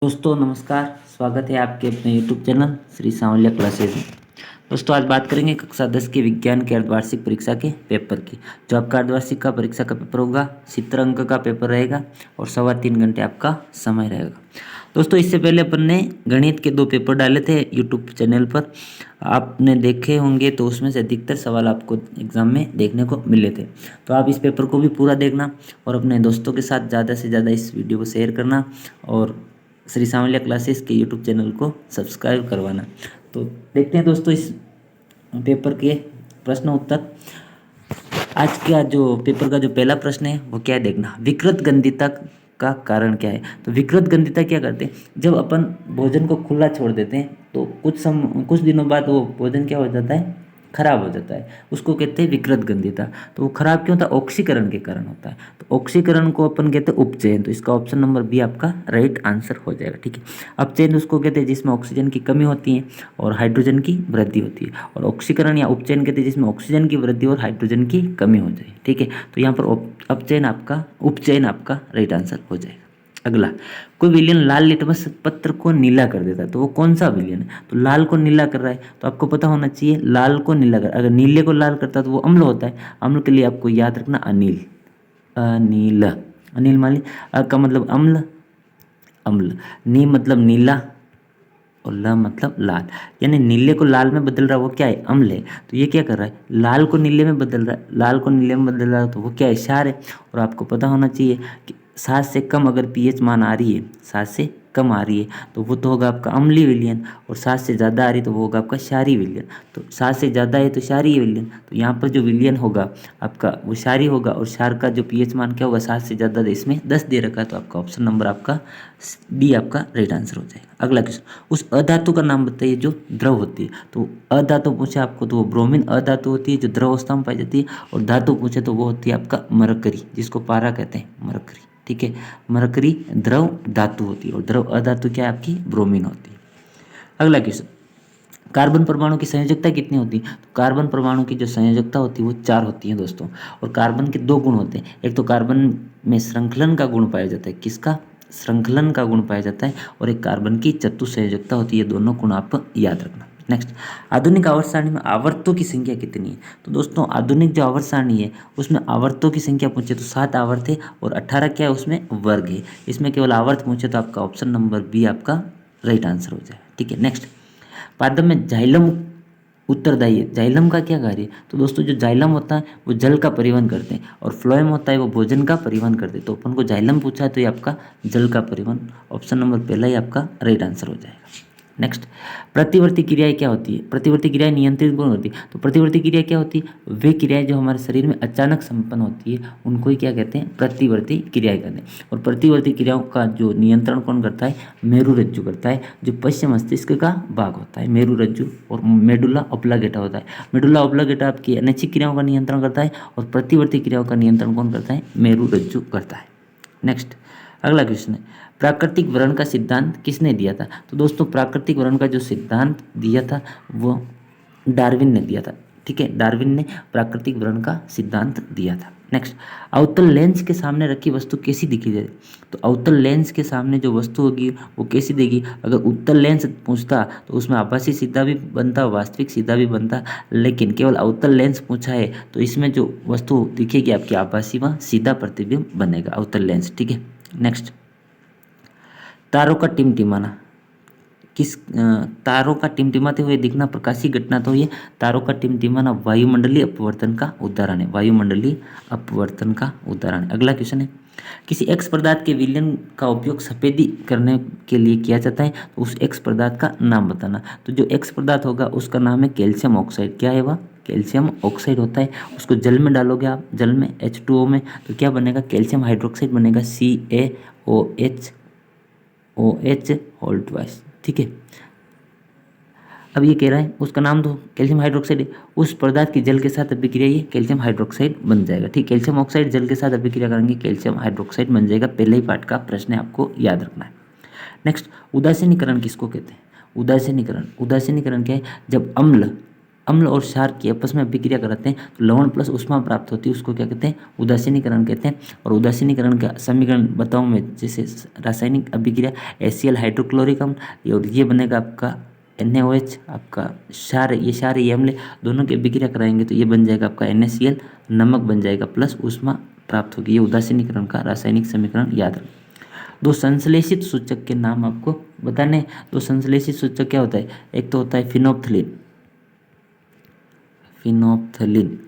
दोस्तों नमस्कार। स्वागत है आपके अपने YouTube channel Shri Sanwaliya classes में। दोस्तों आज बात करेंगे कक्षा 10 के विज्ञान के अर्धवार्षिक परीक्षा के पेपर की। जो आपका अर्धवार्षिक का परीक्षा का पेपर होगा 70 अंक का पेपर रहेगा और 3.25 घंटे आपका समय रहेगा। दोस्तों इससे पहले अपन ने गणित के 2 पेपर डाले थे यूट्यूब चैनल पर, आपने देखे होंगे तो उसमें से अधिकतर सवाल आपको एग्ज़ाम में देखने को मिले थे। तो आप इस पेपर को भी पूरा देखना और अपने दोस्तों के साथ ज़्यादा से ज़्यादा इस वीडियो को शेयर करना और श्री सांवलिया क्लासेस के यूट्यूब चैनल को सब्सक्राइब करवाना। तो देखते हैं दोस्तों इस पेपर के प्रश्न उत्तर। आज का जो पेपर का जो पहला प्रश्न है वो क्या है देखना, विकृत गंधिता का कारण क्या है। तो विकृत गंधिता क्या करते हैं, जब अपन भोजन को खुला छोड़ देते हैं तो कुछ दिनों बाद वो भोजन क्या हो जाता है, खराब हो जाता है, उसको कहते हैं विकृत गंधिता। तो वो खराब क्यों होता है, ऑक्सीकरण के कारण होता है। तो ऑक्सीकरण को अपन कहते हैं उपचयन। तो इसका ऑप्शन नंबर बी आपका राइट आंसर हो जाएगा। ठीक है, अपचयन उसको कहते हैं जिसमें ऑक्सीजन की कमी होती है और हाइड्रोजन की वृद्धि होती है, और ऑक्सीकरण या उपचयन कहते हैं जिसमें ऑक्सीजन की वृद्धि और हाइड्रोजन की कमी हो जाए। ठीक है, तो यहाँ पर उपचयन आपका राइट आंसर हो जाएगा। अगला, कोई विलयन लाल लिटमस पत्र को नीला कर देता है, तो वो कौन सा विलयन है। तो लाल को नीला कर रहा है तो आपको पता होना चाहिए लाल को नीला कर, अगर नीले को लाल करता है तो वो अम्ल होता है। अम्ल के लिए आपको याद रखना अनिल, अनिल, अनिल मान ली, का मतलब अम्ल, अम्ल, नी मतलब नीला और ल मतलब लाल, यानी नीले को लाल में बदल रहा है वो क्या है, अम्ल है। तो ये क्या कर रहा है, लाल को नीले में बदल रहा है, लाल को नीले में बदल रहा है तो वो क्या है, क्षार है। और आपको पता होना चाहिए कि 7 से कम अगर पीएच मान आ रही है, 7 से कम आ रही है तो वो तो होगा आपका अम्लीय विलयन, और 7 से ज़्यादा आ रही है तो वो होगा आपका क्षारीय विलयन। तो 7 से ज़्यादा है तो क्षारीय विलयन, तो यहाँ पर जो विलयन होगा आपका वो क्षारीय होगा, और क्षार का जो पीएच मान क्या होगा, 7 से ज़्यादा, इसमें 10 दे रखा है, तो आपका ऑप्शन नंबर आपका डी आपका राइट आंसर हो जाएगा। अगला क्वेश्चन, उस अधातु का नाम बताइए जो द्रव होती है। तो अधातु पूछे आपको तो वो ब्रोमीन अधातु होती है जो द्रव अवस्था में पाई जाती है, और धातु पूछे तो वो होती है आपका मरकरी, जिसको पारा कहते हैं, मरकरी। ठीक है, मरकरी द्रव धातु होती है और द्रव अधातु क्या है आपकी, ब्रोमीन होती है। अगला क्वेश्चन, कार्बन परमाणु की संयोजकता कितनी होती है। तो कार्बन परमाणु की जो संयोजकता होती है वो 4 होती है दोस्तों, और कार्बन के 2 गुण होते हैं। एक तो कार्बन में श्रृंखलन का गुण पाया जाता है, किसका, श्रृंखलन का गुण पाया जाता है, और एक कार्बन की चतुसंयोजकता होती है। दोनों गुण आप याद रखना। नेक्स्ट, आधुनिक आवर्त सारणी में आवर्तों की संख्या कितनी है। तो दोस्तों आधुनिक जो आवर्त सारणी है उसमें आवर्तों की संख्या पूछे तो 7 आवर्त है, और 18 क्या है उसमें वर्ग है। इसमें केवल आवर्त पूछे तो आपका ऑप्शन नंबर बी आपका राइट आंसर हो जाए। ठीक है, नेक्स्ट, पादप में जाइलम उत्तरदायी है। जाइलम का क्या कार्य है। तो दोस्तों जो जाइलम होता है वो जल का परिवहन करते हैं, और फ्लोएम होता है वो भोजन का परिवहन करते हैं। तो अपन को जाइलम पूछा है तो ये आपका जल का परिवहन, ऑप्शन नंबर पहला ही आपका राइट आंसर हो जाएगा। नेक्स्ट, प्रतिवर्ती क्रियाएं क्या होती है। प्रतिवर्ती क्रियाएं नियंत्रित गुण होती है। तो प्रतिवर्ती क्रिया क्या होती है, वे क्रियाएं जो हमारे शरीर में अचानक संपन्न होती है उनको ही क्या कहते हैं, प्रतिवर्ती क्रियाएं कहते हैं। और प्रतिवर्ती क्रियाओं का जो नियंत्रण कौन करता है, मेरुरज्जु करता है, जो पश्चिम मस्तिष्क का भाग होता है मेरुरज्जु, और मेडुला ऑब्लांगेटा होता है। मेडुला ऑब्लांगेटा आपकी अनैच्छिक क्रियाओं का नियंत्रण करता है, और प्रतिवर्ती क्रियाओं का नियंत्रण कौन करता है, मेरुरज्जु करता है। नेक्स्ट, अगला क्वेश्चन है, प्राकृतिक वर्ण का सिद्धांत किसने दिया था। तो दोस्तों प्राकृतिक वर्ण का जो सिद्धांत दिया था वो डार्विन ने दिया था। ठीक है, डार्विन ने प्राकृतिक वर्ण का सिद्धांत दिया था। नेक्स्ट, अवतल लेंस के सामने रखी वस्तु कैसी दिखी जाए। तो अवतल लेंस के सामने जो वस्तु होगी वो कैसी देगी। अगर उत्तल लेंस पूछता तो उसमें आभासी सीधा भी बनता, वास्तविक सीधा भी बनता, लेकिन केवल अवतल लेंस पूछा है तो इसमें जो वस्तु दिखेगी आपकी आभासी व सीधा प्रतिबिंब बनेगा अवतल लेंस। ठीक है, नेक्स्ट, तारों का टिमटिमाना तारों का टिमटिमाते हुए दिखना प्रकाशीय घटना। तो ये तारों का टिमटिमाना वायुमंडलीय अपवर्तन का उदाहरण है, वायुमंडलीय अपवर्तन का उदाहरण है। अगला क्वेश्चन है, किसी एक्स पदार्थ के विलयन का उपयोग सफेदी करने के लिए किया जाता है, तो उस एक्स पदार्थ का नाम बताना। तो जो एक्स पदार्थ होगा उसका नाम है कैल्शियम ऑक्साइड। क्या है वह, कैल्शियम ऑक्साइड होता है। उसको जल में डालोगे आप, जल में H2O में, तो क्या बनेगा, कैल्शियम हाइड्रोक्साइड बनेगा, CaOH होल ट्वाइस। ठीक है, अब ये कह रहा है उसका नाम दो, कैल्शियम हाइड्रोक्साइड है। उस पदार्थ की जल के साथ अभिक्रिया ये कैल्शियम हाइड्रोक्साइड बन जाएगा। ठीक, कैल्शियम ऑक्साइड जल के साथ अभिक्रिया करेंगे कैल्शियम हाइड्रोक्साइड बन जाएगा। पहले ही पार्ट का प्रश्न है, आपको याद रखना है। नेक्स्ट, उदासीनीकरण किसको कहते हैं। उदासीनीकरण क्या है, जब अम्ल अम्ल और क्षार की आपस में अभिक्रिया कराते हैं तो लवण प्लस उष्मा प्राप्त होती है, उसको क्या कहते हैं, उदासीनीकरण कहते हैं। और उदासीनीकरण का समीकरण बताऊं मैं, जैसे रासायनिक अभिक्रिया HCl हाइड्रोक्लोरिक अम्ल, और ये बनेगा आपका NaOH, आपका क्षार, ये क्षार ये अम्ल, दोनों की अभिक्रिया कराएंगे तो ये बन जाएगा आपका NaCl, नमक बन जाएगा प्लस उष्मा प्राप्त होगी। ये उदासीनीकरण का रासायनिक समीकरण याद रखें। दो संश्लेषित सूचक के नाम आपको बताने। दो संश्लेषित सूचक क्या होता है, एक तो होता है फिनोप्थलीन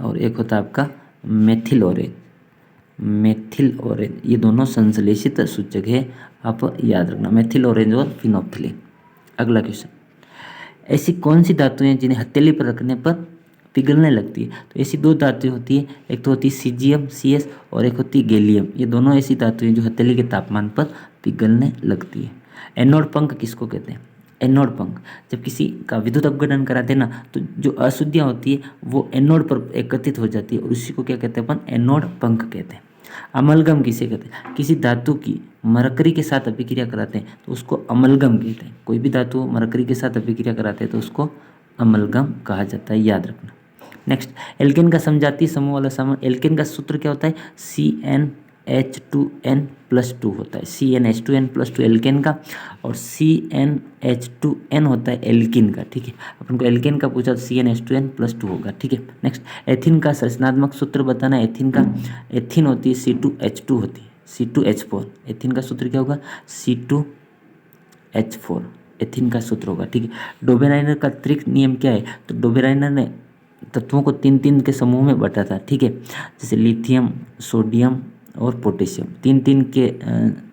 और एक होता है आपका मेथिल ऑरेंज। ये दोनों संश्लेषित सूचक है, आप याद रखना, मेथिल ऑरेंज और फिनोप्थलीन। अगला क्वेश्चन, ऐसी कौन सी धातुएं हैं जिन्हें हथेली पर रखने पर पिघलने लगती है। तो ऐसी दो धातुएं होती है, एक तो होती है सीजियम CS और एक होती है गैलियम। ये दोनों ऐसी धातुएं जो हथेली के तापमान पर पिघलने लगती है। एनोड पंख किसको कहते हैं, एनोड पंख, जब किसी का विद्युत अपघटन कराते हैं ना तो जो अशुद्धियाँ होती है वो एनोड पर एकत्रित हो जाती है और उसी को क्या कहते हैं अपन, एनोड पंख कहते हैं। अमलगम किसे कहते हैं, किसी धातु की मरकरी के साथ अभिक्रिया कराते हैं तो उसको अमलगम कहते हैं। कोई भी धातु मरकरी के साथ अभिक्रिया कराते हैं तो उसको अमलगम कहा जाता है, याद रखना। नेक्स्ट, एल्केन का समजातीय समूह वाला समूह, एल्केन का सूत्र क्या होता है, CnH2n+2 होता है, CnH2n+2 एल्केन का, और CnH2n होता है एल्किन का। ठीक है, अपन को एल्केन का पूछा तो CnH2n+2 होगा। ठीक है, नेक्स्ट, एथिन का संरचनात्मक सूत्र बताना। एथिन होती है C2H2 होती है, C2H4। एथिन का सूत्र क्या होगा, C2H4 एथिन का सूत्र होगा। ठीक है, डोबेराइनर का त्रिक नियम क्या है, तो डोबेराइनर ने तत्वों को 3-3 के समूह में बांटा था। ठीक है, जैसे लिथियम, सोडियम और पोटेशियम, 3-3 के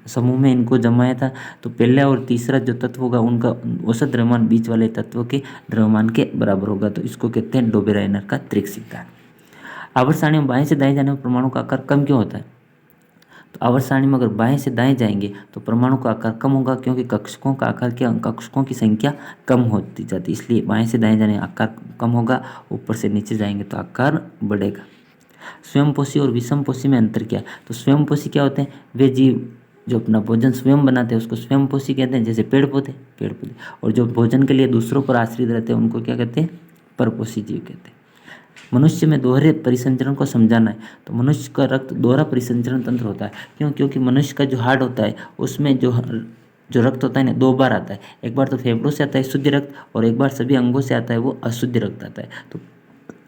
समूह में इनको जमाया था। तो पहला और तीसरा जो तत्व होगा उनका औसत द्रव्यमान बीच वाले तत्वों के द्रव्यमान के बराबर होगा, तो इसको कहते हैं डोबेराइनर का त्रिक सिद्धांत। आवर्त सारणी में बाएं से दाएं जाने में परमाणु का आकार कम क्यों होता है, तो आवर्त सारणी में अगर बाएं से दाएं जाएंगे तो परमाणु का आकार कम होगा, क्योंकि कक्षकों का आकार क्या, कक्षकों की संख्या कम होती जाती है, इसलिए बाएं से दाएं जाने आकार कम होगा। ऊपर से नीचे जाएंगे तो आकार बढ़ेगा। स्वयंपोषी और विषमपोषी में अंतर क्या है, तो स्वयंपोषी क्या होते हैं, वे जीव जो अपना भोजन स्वयं बनाते हैं उसको स्वयंपोषी कहते हैं, जैसे पेड़ पौधे। और जो भोजन के लिए दूसरों पर आश्रित रहते हैं उनको क्या कहते हैं, परपोषी जीव कहते हैं। मनुष्य में दोहरे परिसंचरण को समझाना है, तो मनुष्य का रक्त दोहरा परिसंचरण तंत्र होता है। क्यों, क्योंकि मनुष्य का जो हार्ट होता है उसमें जो रक्त होता है ना 2 बार आता है। एक बार तो फेफड़ों से आता है शुद्ध रक्त, और एक बार सभी अंगों से आता है वो अशुद्ध रक्त आता है। तो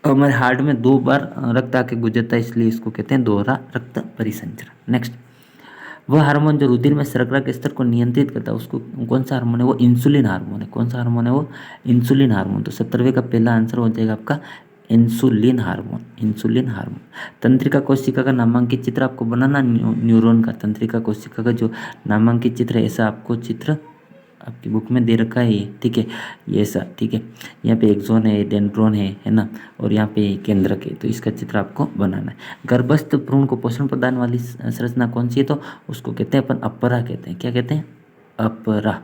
हमारे हार्ट में 2 बार रक्त आके गुजरता है, इसलिए इसको कहते हैं दोहरा रक्त परिसंचरण। नेक्स्ट, वह हार्मोन जो रुधिर में शर्करा के स्तर को नियंत्रित करता है उसको कौन सा हार्मोन है, वो इंसुलिन हार्मोन है। कौन सा हार्मोन है, वो इंसुलिन हार्मोन। तो 17वें का पहला आंसर हो जाएगा आपका इंसुलिन हार्मोन। तंत्रिका कोशिका का नामांकित चित्र आपको बनाना, न्यूरॉन का तंत्रिका कोशिका का जो नामांकित चित्र है, ऐसा आपको चित्र आपकी बुक में दे रखा है ये। ठीक है, ये ऐसा। ठीक है, यहाँ पे एक्सोन है, डेंड्रोन है ना, और यहाँ पे केंद्रक है, तो इसका चित्र आपको बनाना है। गर्भस्थ भ्रूण को पोषण प्रदान वाली संरचना कौन सी है, तो उसको कहते हैं अपन अपरा कहते हैं। क्या कहते हैं, अपरा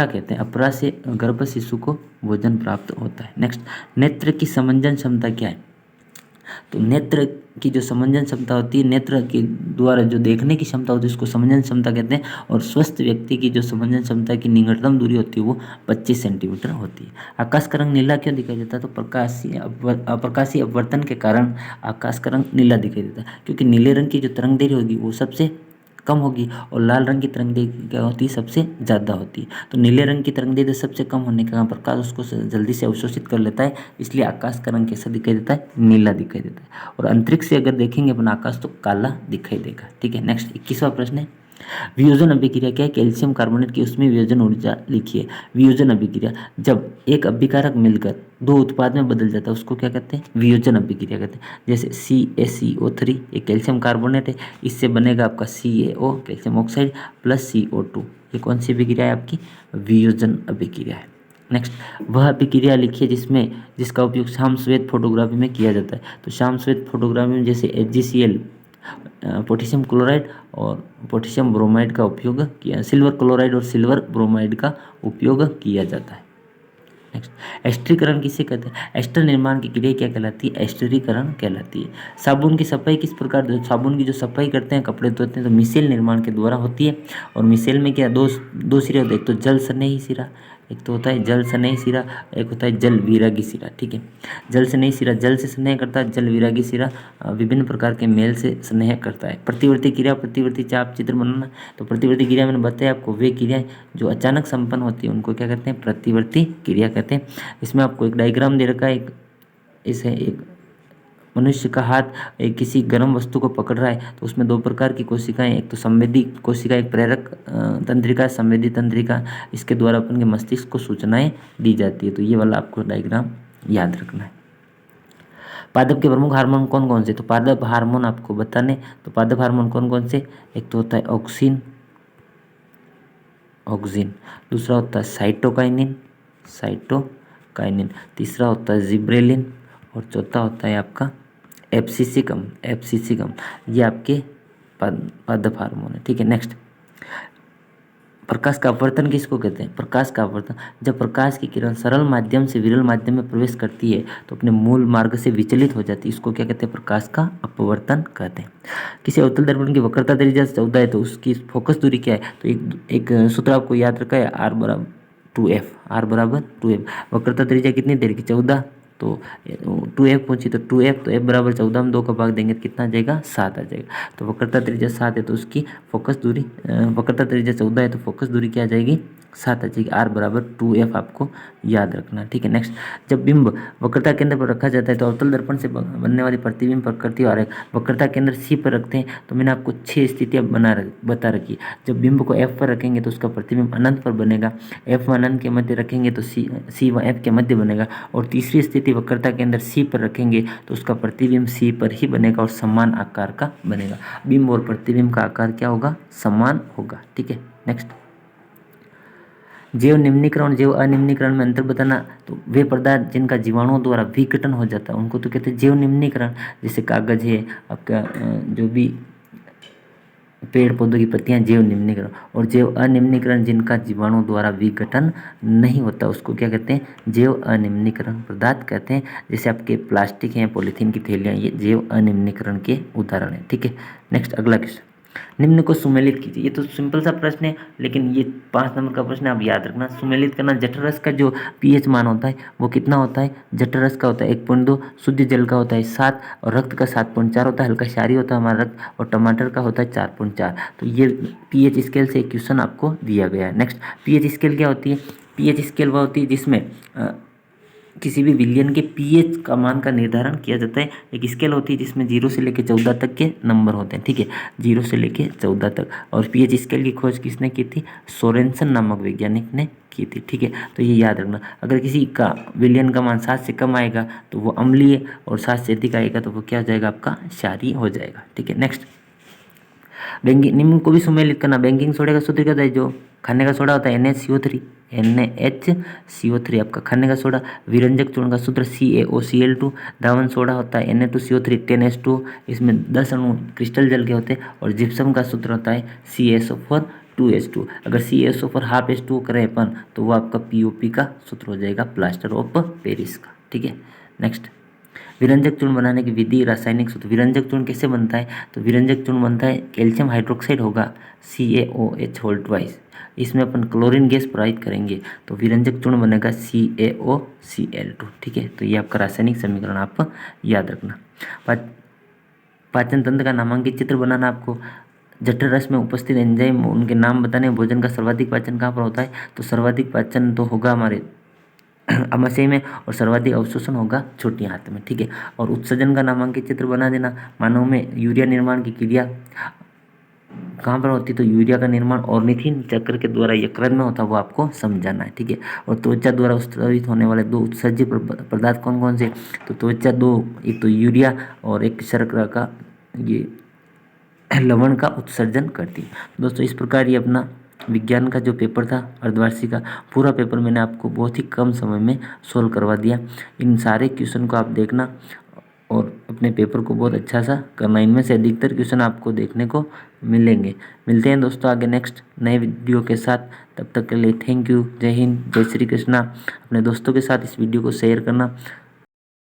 कहते हैं। अपरा से गर्भ शिशु को भोजन प्राप्त होता है। नेक्स्ट, नेत्र की समंजन क्षमता क्या है, तो नेत्र की जो समंजन क्षमता होती है, नेत्र के द्वारा जो देखने की क्षमता होती है उसको समंजन क्षमता कहते हैं। और स्वस्थ व्यक्ति की जो समंजन क्षमता की निकटतम दूरी होती है वो 25 सेंटीमीटर होती है। आकाश का रंग नीला क्यों दिखाई देता है, तो प्रकाशीय अपवर्तन के कारण आकाश का रंग नीला दिखाई देता है, क्योंकि नीले रंग की जो तरंग दैर्घ्य होगी वो सबसे कम होगी और लाल रंग की तरंग दैर्घ्य क्या होती है, सबसे ज़्यादा होती है। तो नीले रंग की तरंग दैर्घ्य सबसे कम होने के कारण प्रकाश उसको जल्दी से अवशोषित कर लेता है, इसलिए आकाश का रंग कैसा दिखाई देता है, नीला दिखाई देता है। और अंतरिक्ष से अगर देखेंगे अपना आकाश तो काला दिखाई देगा। ठीक है, नेक्स्ट 21वां प्रश्न है, वियोजन अभिक्रिया क्या है, कैल्शियम कार्बोनेट की उसमें वियोजन ऊर्जा लिखिए। वियोजन अभिक्रिया, जब एक अभिकारक मिलकर 2 उत्पाद में बदल जाता है उसको क्या कहते हैं, वियोजन अभिक्रिया कहते हैं। जैसे CaCO3 ये कैल्शियम कार्बोनेट है, इससे बनेगा आपका CaO calcium oxide plus CO2। ये कौन सी अभिक्रिया है आपकी, वियोजन अभिक्रिया है। नेक्स्ट, वह अभिक्रिया लिखिए जिसका उपयोग शाम श्वेत फोटोग्राफी में किया जाता है। तो शाम श्वेत फोटोग्राफी में जैसे HgCl पोटेशियम क्लोराइड और पोटेशियम ब्रोमाइड का उपयोग किया, सिल्वर क्लोराइड और सिल्वर ब्रोमाइड का उपयोग किया जाता है। नेक्स्ट, एस्टरीकरण किसे कहते हैं, एस्टर निर्माण की क्रिया क्या कहलाती है, एस्टरीकरण कहलाती है। साबुन की सफाई किस प्रकार, साबुन की जो सफाई करते हैं कपड़े धोते हैं तो मिसेल निर्माण के द्वारा होती है। और मिसेल में क्या दो सिरे होते हैं, एक तो जल स्नेही सिरा एक तो होता है जल स्नेही शिरा, एक होता है जल विरागी शिरा। ठीक है, जल स्नेही शिरा जल से स्नेह करता है, जल विरागी शिरा विभिन्न प्रकार के मेल से स्नेह करता है। प्रतिवर्ती क्रिया, प्रतिवर्ती चाप चित्र बनाना, तो प्रतिवर्ती क्रिया मैंने बताया आपको, वे क्रियाएं जो अचानक संपन्न होती है उनको क्या कहते हैं, प्रतिवर्ती क्रिया कहते हैं। इसमें आपको एक डायग्राम दे रखा है, इसे एक मनुष्य का हाथ एक किसी गर्म वस्तु को पकड़ रहा है, तो उसमें दो प्रकार की कोशिकाएं, एक तो संवेदी कोशिका, एक प्रेरक तंत्रिका, संवेदी तंत्रिका, इसके द्वारा अपन के मस्तिष्क को सूचनाएं दी जाती है। तो ये वाला आपको डायग्राम याद रखना है। पादप के प्रमुख हार्मोन कौन कौन से, तो पादप हार्मोन आपको बताने, तो पादप हार्मोन कौन कौन से, एक तो होता है ऑक्सिन, ऑक्सिन, दूसरा होता है साइटोकाइनिन, साइटोकाइनिन, तीसरा होता है जिब्रेलिन, और चौथा होता है आपका एब्सिसिकम, एब्सिसिकम। ये आपके पादप हार्मोन है। ठीक है, नेक्स्ट, प्रकाश का अपवर्तन किसको कहते हैं, प्रकाश का अपवर्तन, जब प्रकाश की किरण सरल माध्यम से विरल माध्यम में प्रवेश करती है तो अपने मूल मार्ग से विचलित हो जाती है, इसको क्या कहते हैं, प्रकाश का अपवर्तन कहते हैं। किसी अवतल दर्पण की वक्रता त्रिज्या 14 है तो उसकी फोकस दूरी क्या है, तो एक सूत्र आपको याद रखा है, R बराबर 2F, R बराबर 2F। वक्रता त्रिज्या कितनी देर की, 14, तो 2F पहुंची तो 2F, तो F बराबर 14 में 2 का भाग देंगे तो कितना आ जाएगा, 7 आ जाएगा। तो वक्रता त्रिज्या 7 है तो उसकी फोकस दूरी, वक्रता त्रिज्या 14 है तो फोकस दूरी क्या आ जाएगी, 7 आ जाएगी। R बराबर 2F आपको याद रखना। ठीक है, नेक्स्ट, जब बिंब वक्रता केंद्र पर रखा जाता है तो अवतल दर्पण से बनने वाली प्रतिबिंब प्रकृति और वक्रता केंद्र C पर रखते हैं, तो मैंने आपको 6 स्थितियाँ बता रखी। जब बिंब को F पर रखेंगे तो उसका प्रतिबिंब अनंत पर बनेगा, F व अनंत के मध्य रखेंगे तो C व F के मध्य बनेगा, और तीसरी स्थिति वक्रता के अंदर C पर रखेंगे तो उसका प्रतिबिंब C पर ही बनेगा और समान आकार का बनेगा। बिंब और प्रतिबिंब का आकार क्या होगा, समान होगा। ठीक है, नेक्स्ट, जैव निम्नीकरण, जैव अनिम्नीकरण में अंतर बताना, तो वे पदार्थ जिनका जीवाणुओं द्वारा विघटन हो जाता है उनको तो कहते हैं जैव निम्नीकरण, जैसे कागज है आपका, जो भी पेड़ पौधों की पत्तियां, जैव निम्नीकरण। और जैव अनिम्नीकरण जिनका जीवाणु द्वारा विघटन नहीं होता उसको क्या कहते हैं, जैव अनिम्नीकरण पदार्थ कहते हैं। जैसे आपके प्लास्टिक हैं, पॉलीथीन की थैलियाँ, ये जैव अनिम्नीकरण के उदाहरण हैं। ठीक है, नेक्स्ट, अगला क्वेश्चन, निम्न को सुमेलित कीजिए। ये तो सिंपल सा प्रश्न है, लेकिन ये 5 नंबर का प्रश्न है, आप याद रखना। सुमेलित करना, जठररस का जो pH मान होता है वो कितना होता है, जठररस का होता है 1.2, शुद्ध जल का होता है 7, और रक्त का 7.4 होता है, हल्का क्षारीय होता है हमारा रक्त, और टमाटर का होता है 4.4। तो ये pH स्केल से एक क्वेश्चन आपको दिया गया है। नेक्स्ट, pH स्केल क्या होती है, pH स्केल वह होती है जिसमें किसी भी विलयन के pH का मान का निर्धारण किया जाता है। एक स्केल होती है जिसमें 0 से लेकर 14 तक के नंबर होते हैं। ठीक है, 0 से लेकर 14 तक, और pH स्केल की खोज किसने की थी, सोरेनसन नामक वैज्ञानिक ने की थी। ठीक है, तो ये याद रखना। अगर किसी का विलयन का मान 7 से कम आएगा तो वो अम्लीय, और 7 से अधिक आएगा तो वो क्या हो जाएगा, आपका क्षारीय हो जाएगा। ठीक है, नेक्स्ट, बैंकिंग, निम्न को भी सुमेलित करना। बेकिंग सोडा का सूत्र क्या होता है, जो खाने का सोडा होता है NaCO3, NaHCO3 आपका खाने का सोडा। विरंजक चूर्ण का सूत्र CaOCl2। धावन सोडा होता है Na2CO3 10H2, इसमें 10 अणु क्रिस्टल जल के होते हैं। और जिप्सम का सूत्र होता है CaSO4 2H2। अगर CaSO4 हाफ H2 करें अपन तो वो आपका POP का सूत्र हो जाएगा, प्लास्टर ऑफ पेरिस का। ठीक है, नेक्स्ट, विरंजक चूर्ण बनाने की विधि, रासायनिक सूत्र। विरंजक चूर्ण कैसे बनता है, तो विरंजक चूर्ण बनता है, कैल्शियम हाइड्रोक्साइड होगा CaOH होल ट्वाइस, इसमें अपन क्लोरीन गैस प्रवाहित करेंगे तो विरंजक चूर्ण बनेगा CaOCl2। ठीक है, तो ये आपका रासायनिक समीकरण आप याद रखना। पाचन तंत्र का नामांकित चित्र बनाना आपको। जठर रस में उपस्थित एंजाइम, उनके नाम बताने। भोजन का सर्वाधिक पाचन कहाँ पर होता है, तो सर्वाधिक पाचन तो होगा हमारे आमाशय में, और सर्वाधिक अवशोषण होगा छोटी आंत में। ठीक है, और उत्सर्जन का नामांकित चित्र बना देना। मानव में यूरिया निर्माण की क्रिया कहाँ पर होती है, तो यूरिया का निर्माण ऑर्निथिन चक्र के द्वारा यकृत में होता है, वो आपको समझाना है। ठीक है, और त्वचा द्वारा उत्सर्जित होने वाले 2 उत्सर्जित पदार्थ कौन कौन से, तो त्वचा 2, एक तो यूरिया और एक शर्करा का, ये लवण का उत्सर्जन करती है। दोस्तों, इस प्रकार ये अपना विज्ञान का जो पेपर था अर्धवार्षिक का, पूरा पेपर मैंने आपको बहुत ही कम समय में सोल्व करवा दिया। इन सारे क्वेश्चन को आप देखना और अपने पेपर को बहुत अच्छा सा करना। इनमें से अधिकतर क्वेश्चन आपको देखने को मिलेंगे। मिलते हैं दोस्तों आगे नेक्स्ट नए वीडियो के साथ। तब तक के लिए थैंक यू, जय हिंद, जय श्री कृष्णा। अपने दोस्तों के साथ इस वीडियो को शेयर करना।